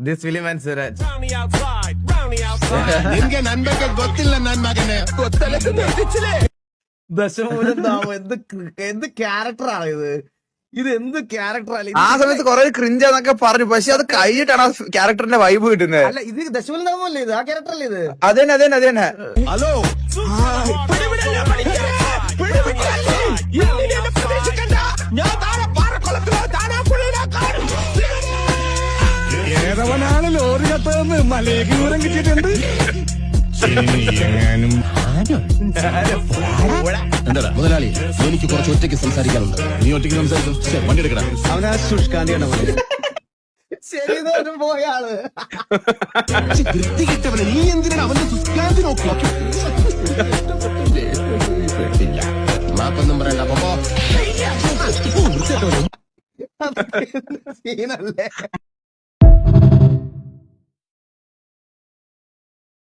This film and Suraj. ನಿನ್ಗೆ ನನ್ ಬಗ್ಗೆ ಗೊತ್ತಿಲ್ಲ ನನ್ ಮಗನೇ ദശമൂലം താമം എന്ത് ക്യാരക്ടറാണ് ഇത് എന്ത് ക്യാരക്ടറാണ് ആ സമയത്ത് കുറെ ക്രിഞ്ചെന്നൊക്കെ പറഞ്ഞു, പക്ഷെ അത് കഴിഞ്ഞിട്ടാണ് ആ ക്യാരക്ടറിന്റെ വൈബ് കിട്ടുന്നത്. അല്ല ഇത് ദശമൂലം താമല്ലേ ഇത്? ആ ക്യാരക്ടറല്ലേ ഇത്? അതന്നെ ഹലോ ഏതവനാണ് ലോറി കത്തതെന്ന് മലയ്ക്ക് ദൂരം കിട്ടിയിട്ടുണ്ട്. എന്താടാ മുതലാളി, എനിക്ക് കുറച്ച് ഒറ്റയ്ക്ക് സംസാരിക്കാനുണ്ട്. നീ ഒറ്റയ്ക്ക് സംസാരിച്ചു, വണ്ടി എടുക്കടാ. അവനാ ശുഷ്കാന്തിയാണ് ശരി പോയാള് വൃത്തി കിട്ടവനെ. നീ എന്തിനാണ് അവന്റെ ശുഷ്കാന്തി നോക്കുക? മാപ്പൊന്നും പറയണ്ട അപ്പൊ സീനല്ലേ?